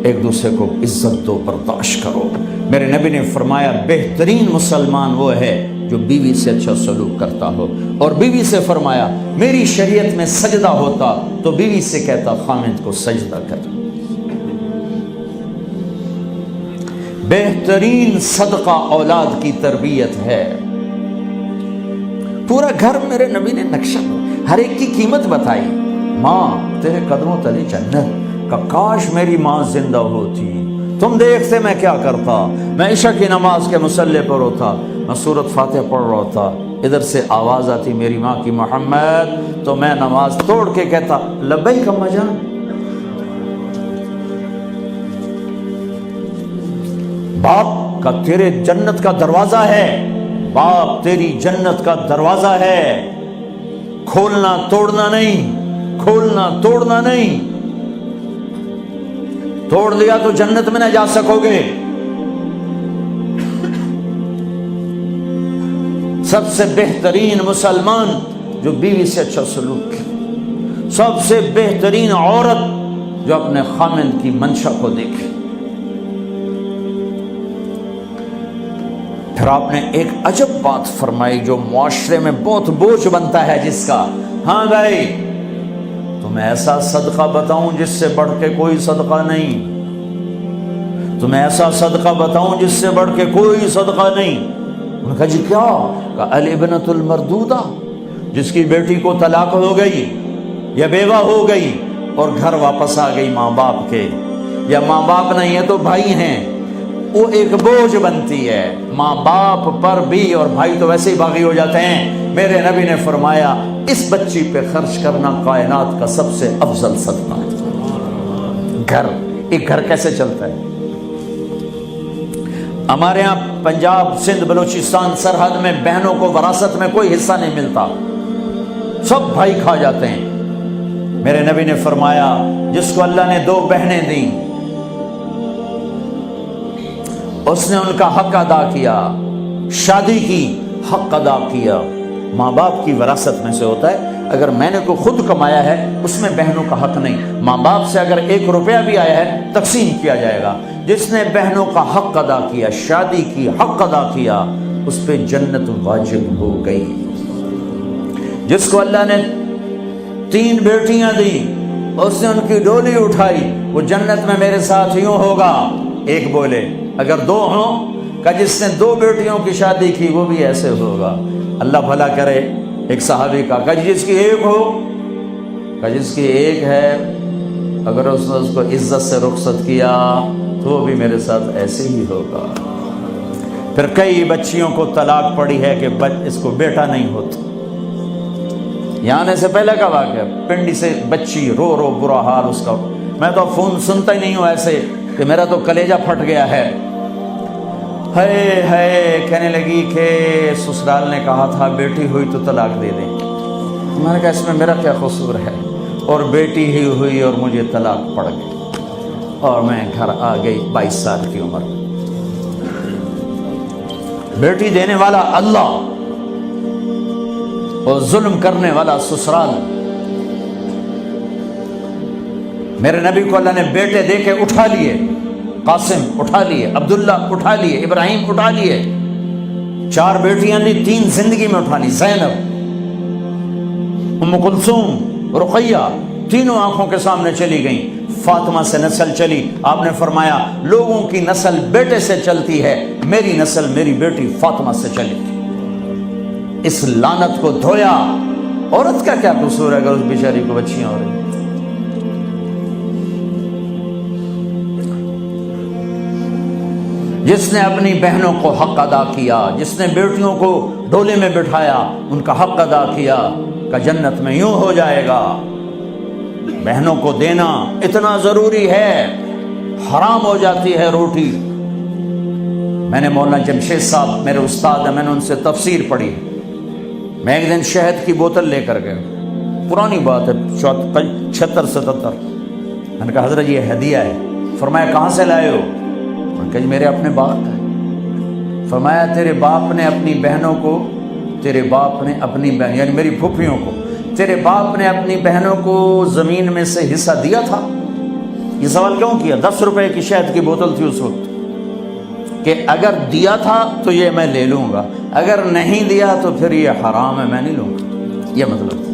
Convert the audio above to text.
ایک دوسرے کو عزت دو، برداشت کرو۔ میرے نبی نے فرمایا بہترین مسلمان وہ ہے جو بیوی سے اچھا سلوک کرتا ہو، اور بیوی سے فرمایا میری شریعت میں سجدہ ہوتا تو بیوی سے کہتا خامند کو سجدہ کر۔ بہترین صدقہ اولاد کی تربیت ہے۔ پورا گھر میرے نبی نے نقشہ، ہر ایک کی قیمت بتائی۔ ماں تیرے قدموں تلے جنت، کہ کاش میری ماں زندہ ہوتی، تم دیکھتے میں کیا کرتا، میں عشاء کی نماز کے مصلی پر ہوتا، میں سورۃ فاتحہ پڑھ رہا ہوتا، ادھر سے آواز آتی میری ماں کی محمد، تو میں نماز توڑ کے کہتا لبیک اماں جان۔ باپ کا تیرے جنت کا دروازہ ہے، باپ تیری جنت کا دروازہ ہے، کھولنا توڑنا نہیں، کھولنا توڑنا نہیں، توڑ دیا تو جنت میں نہ جا سکو گے۔ سب سے بہترین مسلمان جو بیوی سے اچھا سلوک کرے، سب سے بہترین عورت جو اپنے خامند کی منشا کو دیکھے۔ پھر آپ نے ایک عجب بات فرمائی جو معاشرے میں بہت بوجھ بنتا ہے جس کا، ہاں بھائی تمہیں ایسا صدقہ بتاؤں جس سے بڑھ کے کوئی صدقہ نہیں، تمہیں ایسا صدقہ بتاؤں جس سے بڑھ کے کوئی صدقہ نہیں۔ انہوں نے کہا جی کیا؟ کہ الابنۃ المردودہ، جس کی بیٹی کو طلاق ہو گئی یا بیوہ ہو گئی اور گھر واپس آ گئی ماں باپ کے، یا ماں باپ نہیں ہے تو بھائی ہیں، وہ ایک بوجھ بنتی ہے ماں باپ پر بھی، اور بھائی تو ویسے ہی باغی ہو جاتے ہیں۔ میرے نبی نے فرمایا اس بچی پہ خرچ کرنا کائنات کا سب سے افضل صدقہ ہے۔ گھر، ایک گھر کیسے چلتا ہے؟ ہمارے ہاں پنجاب، سندھ، بلوچستان سرحد میں بہنوں کو وراثت میں کوئی حصہ نہیں ملتا، سب بھائی کھا جاتے ہیں۔ میرے نبی نے فرمایا جس کو اللہ نے 2 بہنیں دیں اس نے ان کا حق ادا کیا، شادی کی حق ادا کیا۔ ماں باپ کی وراثت میں سے ہوتا ہے، اگر میں نے کوئی خود کمایا ہے اس میں بہنوں کا حق نہیں، ماں باپ سے اگر 1 روپیہ بھی آیا ہے تقسیم کیا جائے گا۔ جس نے بہنوں کا حق ادا کیا، شادی کی حق ادا کیا، اس پہ جنت واجب ہو گئی۔ جس کو اللہ نے 3 بیٹیاں دی، اس نے ان کی ڈولی اٹھائی، وہ جنت میں میرے ساتھ یوں ہوگا۔ ایک بولے اگر 2 ہوں، کہ جس نے 2 بیٹیوں کی شادی کی وہ بھی ایسے ہوگا۔ اللہ بھلا کرے۔ ایک صحابی کا کہ جس کی 1 ہو، کہ جس کی 1 ہے، اگر اس نے اس کو عزت سے رخصت کیا تو وہ بھی میرے ساتھ ایسے ہی ہوگا۔ پھر کئی بچیوں کو طلاق پڑی ہے کہ اس کو بیٹا نہیں ہوتا۔ یہاں آنے سے پہلے کا واقعہ، پنڈی سے بچی رو رو برا حال اس کا، میں تو فون سنتا ہی نہیں ہوں ایسے کہ میرا تو کلیجہ پھٹ گیا ہے۔ ہے کہنے لگی کہ سسرال نے کہا تھا بیٹی ہوئی تو طلاق دے دیں۔ میں نے کہا اس میں میرا کیا قصور ہے، اور بیٹی ہی ہوئی اور مجھے طلاق پڑ گئی، اور میں گھر آ گئی 22 سال کی عمر۔ بیٹی دینے والا اللہ اور ظلم کرنے والا سسرال۔ میرے نبی کو اللہ نے بیٹے دے کے اٹھا لیے، قاسم اٹھا لیے، عبداللہ اٹھا لیے، ابراہیم اٹھا لیے، 4 بیٹیاں دی، 3 زندگی میں اٹھا لی، زینب، ام کلثوم، رقیہ، تینوں آنکھوں کے سامنے چلی گئیں۔ فاطمہ سے نسل چلی، آپ نے فرمایا لوگوں کی نسل بیٹے سے چلتی ہے، میری نسل میری بیٹی فاطمہ سے چلی۔ اس لعنت کو دھویا۔ عورت کا کیا قصور ہے اگر اس بیچاری کو بچیاں ہو رہی؟ جس نے اپنی بہنوں کو حق ادا کیا، جس نے بیٹیوں کو ڈولے میں بٹھایا، ان کا حق ادا کیا، کہ جنت میں یوں ہو جائے گا۔ بہنوں کو دینا اتنا ضروری ہے، حرام ہو جاتی ہے روٹی۔ میں نے مولانا جمشید صاحب میرے استاد ہیں، میں نے ان سے تفسیر پڑھی۔ میں ایک دن شہد کی بوتل لے کر گیا، پرانی بات ہے 76-77۔ میں نے کہا حضرت یہ ہدیہ ہے۔ فرمایا کہاں سے لائے ہو؟ میں نے کہا میرے اپنے باپ کا ہے۔ فرمایا تیرے باپ نے اپنی بہنوں کو، تیرے باپ نے اپنی بہن یعنی میری پھوپھیوں کو، تیرے باپ نے اپنی بہنوں کو زمین میں سے حصہ دیا تھا؟ یہ سوال کیوں کیا؟ 10 روپے کی شہد کی بوتل تھی اس وقت، کہ اگر دیا تھا تو یہ میں لے لوں گا، اگر نہیں دیا تو پھر یہ حرام ہے، میں نہیں لوں گا، یہ مطلب